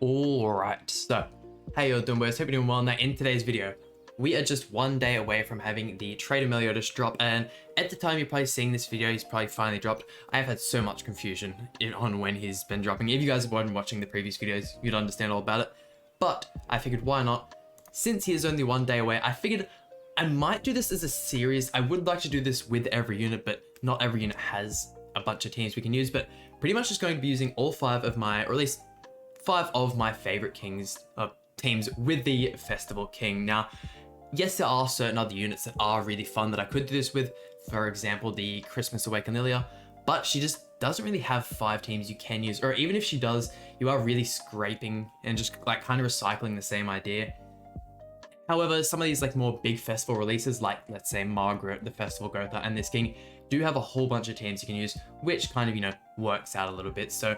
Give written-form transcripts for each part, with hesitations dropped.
Alright, so how you all doing, boys? Hope you're doing well. Now in today's video, we are just one day away from having the Trader Meliodas drop, and at the time you're probably seeing this video, he's probably finally dropped. I have had so much confusion on when he's been dropping. If you guys have been watching the previous videos, you'd understand all about it. But I figured why not? Since he is only one day away, I figured I might do this as a series. I would like to do this with every unit, but not every unit has a bunch of teams we can use, but pretty much just going to be using all five of my, or at least five of my favorite teams with the Festival King. Now, yes, there are certain other units that are really fun that I could do this with. For example, the Christmas Awakened Lilia, but she just doesn't really have 5 teams you can use, or even if she does, you are really scraping and just like kind of recycling the same idea. However, some of these like more big festival releases, like let's say Margaret, the Festival Gotha, and this King, do have a whole bunch of teams you can use, which kind of, you know, works out a little bit. So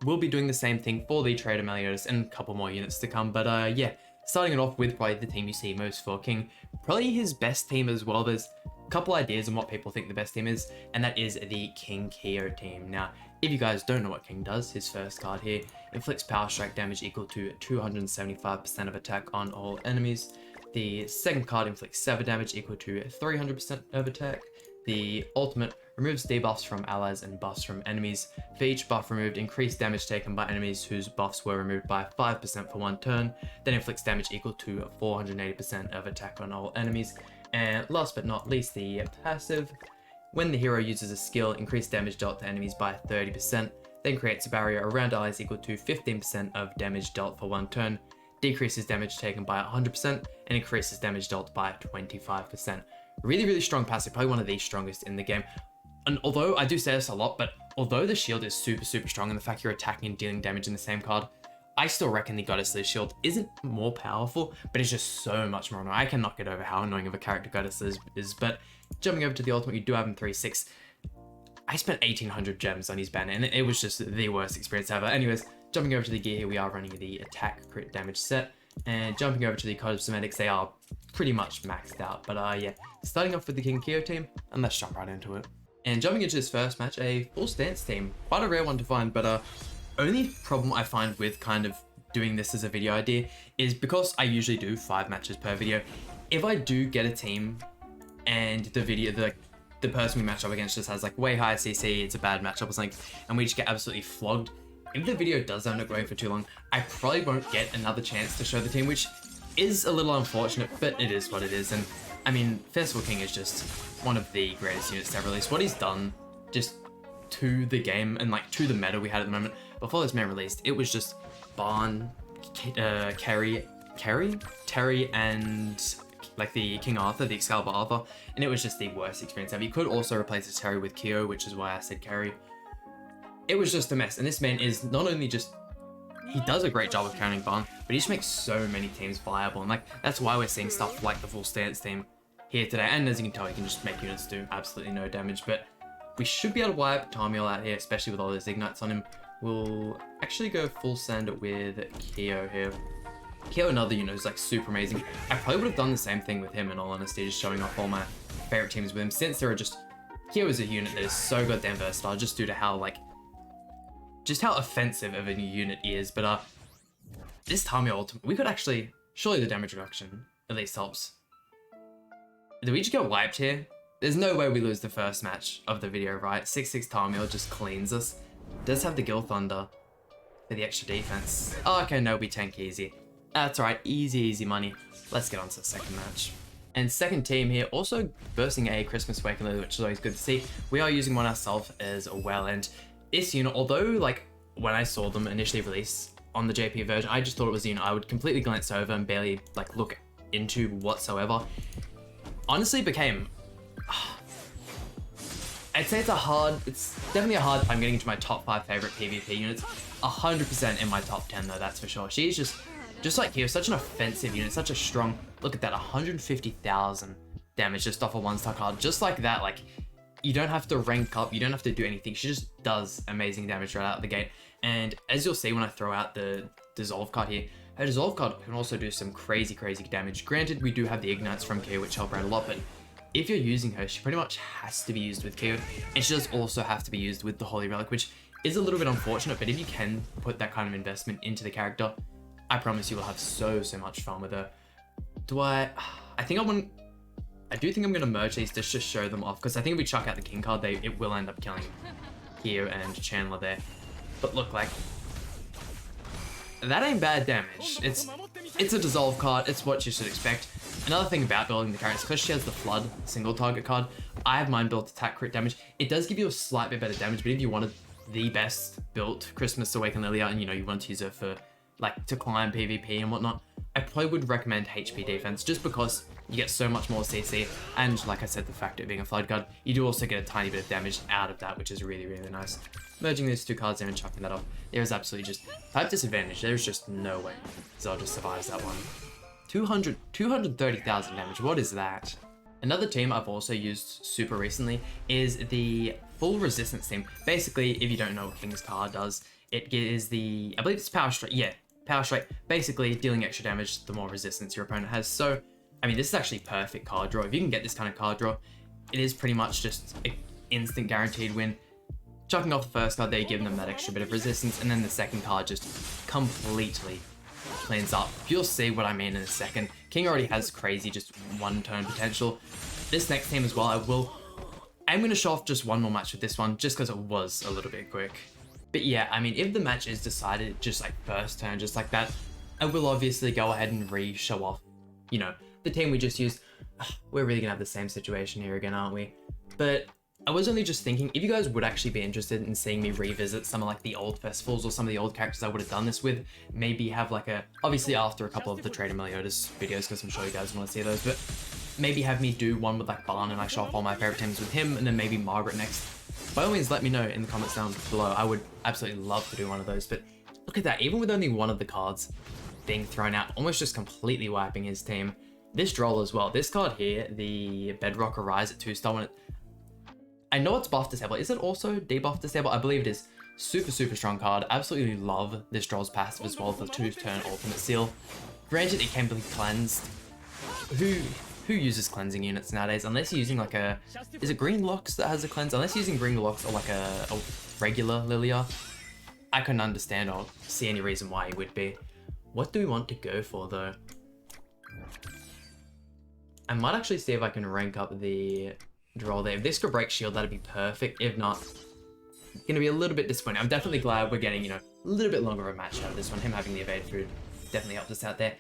we'll be doing the same thing for the Trader Meliodas and a couple more units to come. But yeah, starting it off with probably the team you see most for King, probably his best team as well. There's a couple ideas on what people think the best team is, and that is the King Kyo team. Now, if you guys don't know what King does, his first card here inflicts power strike damage equal to 275% of attack on all enemies. The second card inflicts 7 damage equal to 300% of attack. The ultimate removes debuffs from allies and buffs from enemies. For each buff removed, increased damage taken by enemies whose buffs were removed by 5% for one turn, then inflicts damage equal to 480% of attack on all enemies. And last but not least, the passive. When the hero uses a skill, increased damage dealt to enemies by 30%, then creates a barrier around allies equal to 15% of damage dealt for one turn, decreases damage taken by 100%, and increases damage dealt by 25%. Really strong passive, probably one of the strongest in the game. And although I do say this a lot, but although the shield is super strong and the fact you're attacking and dealing damage in the same card, I still reckon the Goddess Liz shield isn't more powerful, but it's just so much more annoying. I cannot get over how annoying of a character Goddess Liz is. But jumping over to the ultimate, you do have him 3-6. I spent 1800 gems on his banner, and it was just the worst experience ever. Anyways, jumping over to the gear here, we are running the attack crit damage set. And jumping over to the cosmetics, they are pretty much maxed out. But yeah, starting off with the King Kyo team, and let's jump right into it. And jumping into this first match, a full stance team. Quite a rare one to find, but only problem I find with kind of doing this as a video idea is because I usually do 5 matches per video. If I do get a team and the person we match up against just has like way higher CC, it's a bad matchup or something, and we just get absolutely flogged, if the video does end up going for too long, I probably won't get another chance to show the team, which is a little unfortunate, but it is what it is. And I mean, Festival King is just one of the greatest units to ever release. What he's done just to the game and like to the meta we had at the moment, before this man released, it was just Barn, Terry, and like the King Arthur, the Excalibur Arthur, and it was just the worst experience ever. You could also replace the Terry with Kyo, which is why I said Carry. It was just a mess, and this man is not only just, he does a great job of counting Barn, but he just makes so many teams viable, and like that's why we're seeing stuff like the full stance team here today. And as you can tell, you can just make units do absolutely no damage, but we should be able to wipe Tamiel out here, especially with all those ignites on him. We'll actually go full send with Kyo here. Kyo, another unit who's like super amazing. I probably would have done the same thing with him in all honesty, just showing off all my favorite teams with him, since there are just, Kyo is a unit that is so goddamn versatile just due to how like, just how offensive of a new unit he is. But this Tamiel ultimate, we could actually, surely the damage reduction at least helps. Did we just get wiped here? There's no way we lose the first match of the video, right? 6-6 Tamiel just cleans us. Does have the Gil Thunder for the extra defense. Oh, okay, no, we tank easy. That's right, easy money. Let's get on to the second match. And second team here, also bursting a Christmas Awakened, which is always good to see. We are using one ourselves as well, and this unit, although like when I saw them initially released on the JP version, I just thought it was a unit I would completely glance over and barely like look into whatsoever. Honestly, became, I'd say it's definitely a hard time getting into my top 5 favorite PvP units. 100% in my top 10 though, that's for sure. She's just like here, such an offensive unit, such a strong, look at that, 150,000 damage just off a 1-star card. Just like that, like, you don't have to rank up, you don't have to do anything. She just does amazing damage right out of the gate. And as you'll see when I throw out the Dissolve card here, her Dissolve card can also do some crazy damage. Granted, we do have the Ignites from Kyo, which help out a lot, but if you're using her, she pretty much has to be used with Kyo, and she does also have to be used with the Holy Relic, which is a little bit unfortunate, but if you can put that kind of investment into the character, I promise you will have so much fun with her. I do think I'm going to merge these to just show them off, because I think if we chuck out the king card, it will end up killing Kyo and Chandler there. But look, like, that ain't bad damage. It's a dissolve card. It's what you should expect. Another thing about building the character, because she has the flood single target card, I have mine built attack crit damage. It does give you a slight bit better damage, but if you wanted the best built Christmas Awakened Lilia and you want to use her for like to climb PvP and whatnot, I probably would recommend HP defense, just because you get so much more CC, and like I said, the fact of it being a flood card, you do also get a tiny bit of damage out of that, which is really nice. Merging these two cards there and chucking that off, there is absolutely just type disadvantage. There's just no way Zelda survives that one. 230,000 damage, what is that? Another team I've also used super recently is the full resistance team. Basically, if you don't know what King's card does, it is the, I believe it's Power Strike, yeah, Power Strike, basically dealing extra damage the more resistance your opponent has. So, I mean, this is actually perfect card draw. If you can get this kind of card draw, it is pretty much just an instant guaranteed win. Chucking off the first card there, giving them that extra bit of resistance, and then the second card just completely cleans up. You'll see what I mean in a second. King already has crazy just one turn potential. This next team as well, I'm going to show off just one more match with this one, just because it was a little bit quick. But yeah, I mean, if the match is decided just like first turn, just like that, I will obviously go ahead and re-show off, the team we just used. We're really going to have the same situation here again, aren't we? But I was only just thinking, if you guys would actually be interested in seeing me revisit some of like the old festivals or some of the old characters I would have done this with, maybe have like obviously after a couple of the Trader Meliodas videos, because I'm sure you guys want to see those, but maybe have me do one with like Barn and I show off all my favorite teams with him, and then maybe Margaret next. By all means, let me know in the comments down below. I would absolutely love to do one of those, but look at that, even with only one of the cards being thrown out, almost just completely wiping his team. This Droll as well, this card here, the Bedrock Arise at 2-star, when I know it's buff disable. Is it also debuff disable? I believe it is. Super strong card. Absolutely love this Droll's passive as well, the 2-turn ultimate seal. Granted, it can be cleansed. Who uses cleansing units nowadays? Unless you're using like is it Green Locks that has a cleanse? Unless you're using Green Locks or like a regular Lilia, I couldn't understand or see any reason why it would be. What do we want to go for though? I might actually see if I can rank up the Droll there. If this could break shield, that'd be perfect. If not, it's gonna be a little bit disappointing. I'm definitely glad we're getting, a little bit longer of a match out of this one. Him having the evade food definitely helped us out there.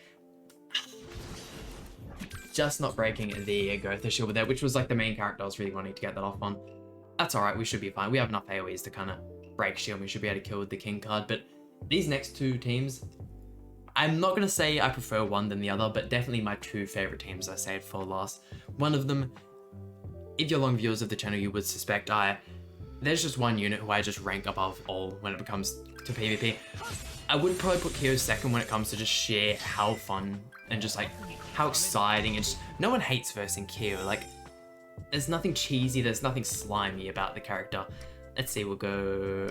Just not breaking the Gotha shield there, which was like the main character I was really wanting to get that off on. That's alright, we should be fine. We have enough AoEs to kind of break shield. We should be able to kill with the King card, but these next two teams, I'm not going to say I prefer one than the other, but definitely my two favorite teams I saved for last. One of them, if you're long viewers of the channel, you would suspect there's just one unit who I just rank above all when it comes to PvP. I would probably put Kyo second when it comes to just sheer how fun and just like how exciting, and just no one hates versing Kyo. Like, there's nothing cheesy, there's nothing slimy about the character. Let's see, we'll go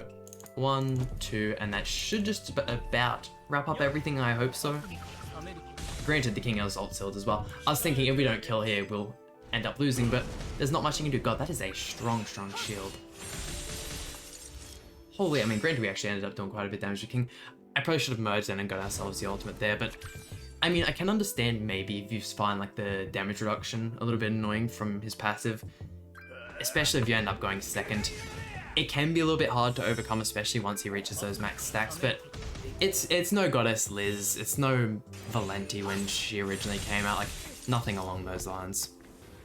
1, 2, and that should just about wrap up everything, I hope so. Granted, the King has ult sealed as well. I was thinking if we don't kill here, we'll end up losing, but there's not much you can do. God, that is a strong shield. Holy, I mean, granted, we actually ended up doing quite a bit of damage to King. I probably should have merged in and got ourselves the ultimate there, but I mean, I can understand maybe if you find like the damage reduction a little bit annoying from his passive, especially if you end up going second. It can be a little bit hard to overcome, especially once he reaches those max stacks, but it's no Goddess Liz, it's no Valenti when she originally came out, like nothing along those lines.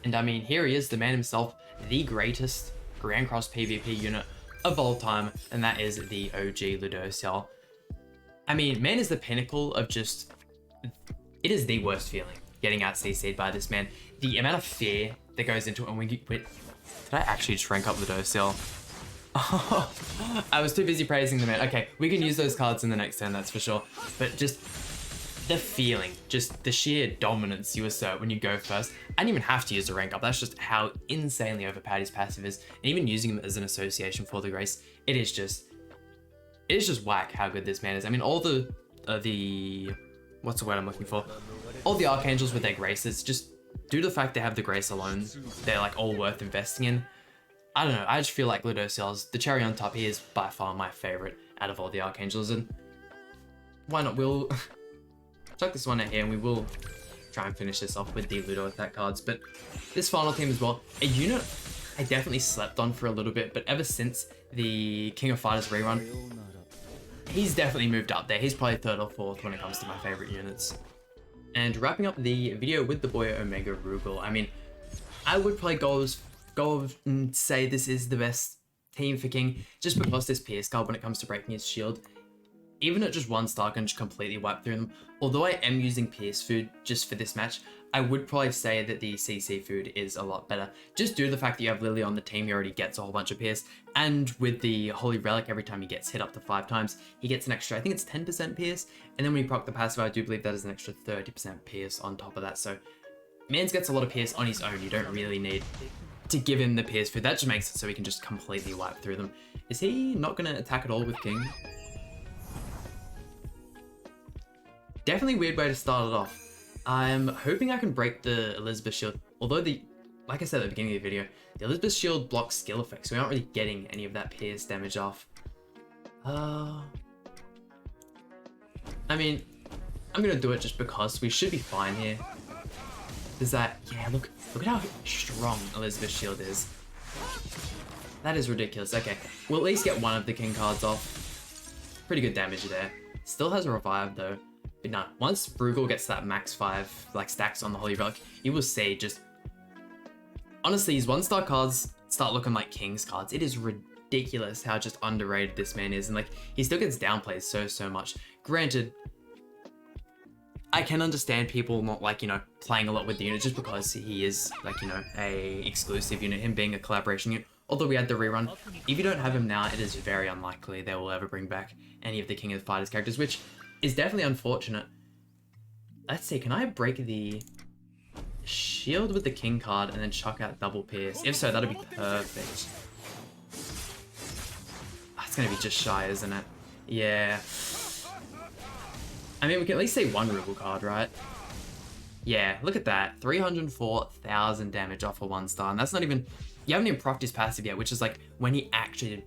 And I mean, here he is, the man himself, the greatest Grand Cross PvP unit of all time, and that is the OG Ludociel. I mean, man is the pinnacle of just, it is the worst feeling, getting out CC'd by this man. The amount of fear that goes into it, and did I actually just rank up Ludociel? Oh, I was too busy praising the man. Okay, we can use those cards in the next turn, that's for sure. But just the feeling, just the sheer dominance you assert when you go first. I didn't even have to use a rank up. That's just how insanely overpowered his passive is. And even using him as an association for the grace, it is just whack how good this man is. I mean, all the what's the word I'm looking for? All the Archangels with their graces, just due to the fact they have the grace alone, they're like all worth investing in. I don't know, I just feel like Ludociel's the cherry on top. He is by far my favorite out of all the Archangels, and why not? We'll chuck this one out here and we will try and finish this off with the Ludo attack cards. But this final team as well, a unit I definitely slept on for a little bit, but ever since the King of Fighters rerun, he's definitely moved up there. He's probably third or fourth when it comes to my favorite units. And wrapping up the video with the boy Omega Rugel, I mean, I would probably go and say this is the best team for King, just because this Pierce card, when it comes to breaking his shield, even at just 1 star, can just completely wipe through them. Although I am using Pierce food just for this match, I would probably say that the CC food is a lot better. Just due to the fact that you have Lily on the team, he already gets a whole bunch of Pierce. And with the Holy Relic, every time he gets hit up to 5 times, he gets an extra, I think it's 10% Pierce. And then when you proc the passive, I do believe that is an extra 30% Pierce on top of that. So Mans gets a lot of Pierce on his own. You don't really need to give him the Pierce food. That just makes it so he can just completely wipe through them. Is he not going to attack at all with King? Definitely weird way to start it off. I'm hoping I can break the Elizabeth shield. Although like I said at the beginning of the video, the Elizabeth shield blocks skill effects, so we aren't really getting any of that Pierce damage off. I mean, I'm gonna do it just because we should be fine here. There's that, yeah, look at how strong Elizabeth's shield is. That is ridiculous. Okay, we'll at least get one of the King cards off. Pretty good damage there. Still has a revive though. But no, once Rugel gets that max 5 like stacks on the Holy Relic, you will see just... Honestly, his 1-star cards start looking like King's cards. It is ridiculous how just underrated this man is. And like, he still gets downplayed so much. Granted, I can understand people not like, you know, playing a lot with the unit just because he is like, you know, a exclusive unit, him being a collaboration unit. Although we had the rerun, if you don't have him now, it is very unlikely they will ever bring back any of the King of Fighters characters, which is definitely unfortunate. Let's see, can I break the shield with the King card and then chuck out double Pierce? If so, that'd be perfect. It's gonna be just shy, isn't it? Yeah. I mean, we can at least say 1 Rugel card, right? Yeah, look at that. 304,000 damage off a 1-star, and that's not even... You haven't even procced his passive yet, which is like when he actually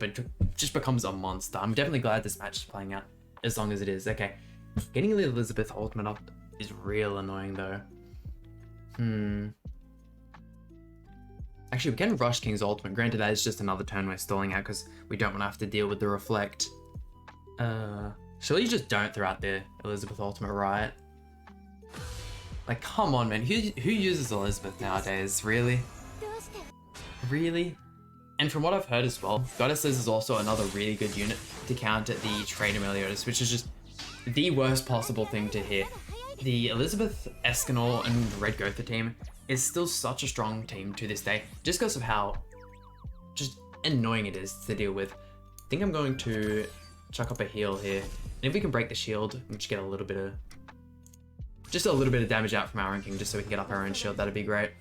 just becomes a monster. I'm definitely glad this match is playing out as long as it is. Okay, getting the Elizabeth ultimate up is real annoying though. Actually, we can rush King's ultimate. Granted, that is just another turn we're stalling out because we don't want to have to deal with the reflect. Surely you just don't throw out the Elizabeth ultimate, right? Like, come on, man. Who uses Elizabeth nowadays? Really? Really? And from what I've heard as well, Goddesses is also another really good unit to counter the Trader Meliodas, which is just the worst possible thing to hit. The Elizabeth, Escanor, and Red Gotha team is still such a strong team to this day, just because of how just annoying it is to deal with. I think I'm going to chuck up a heal here. And if we can break the shield and just get a little bit of damage out from our own King, just so we can get up our own shield, that'd be great.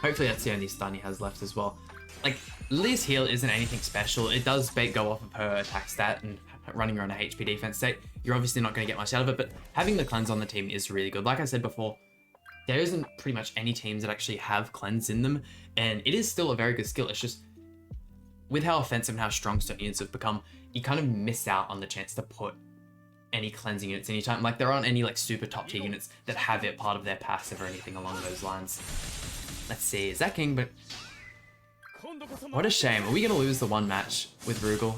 Hopefully that's the only stun he has left as well. Like, Lily's heal isn't anything special. It does go off of her attack stat, and running her on a HP defense state, you're obviously not going to get much out of it, but having the cleanse on the team is really good. Like I said before, there isn't pretty much any teams that actually have cleanse in them, and it is still a very good skill. It's just, with how offensive and how strong certain units have become, you kind of miss out on the chance to put any cleansing units anytime. Like, there aren't any like super top tier units that have it part of their passive or anything along those lines. Let's see, is that King? But what a shame. Are we going to lose the one match with Rugel?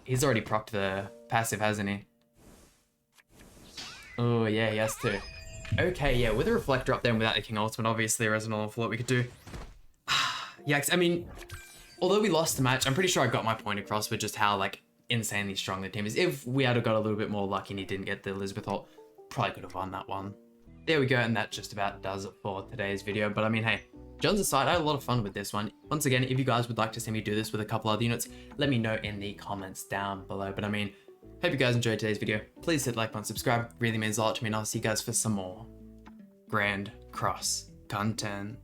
He's already procced the passive, hasn't he? Oh, yeah, he has to. Okay, yeah, with a Reflector up there and without the King Ultimate, obviously there isn't an awful lot we could do. Yikes, I mean, although we lost the match, I'm pretty sure I got my point across with just how, like, insanely strong the team is. If we had got a little bit more lucky and he didn't get the Elizabeth ult, probably could have won that one. There we go, and that just about does it for today's video. But I mean, hey, John's aside, I had a lot of fun with this one. Once again, if you guys would like to see me do this with a couple other units, let me know in the comments down below. But I mean, hope you guys enjoyed today's video. Please hit like button, subscribe, really means a lot to me, and I'll see you guys for some more Grand Cross content.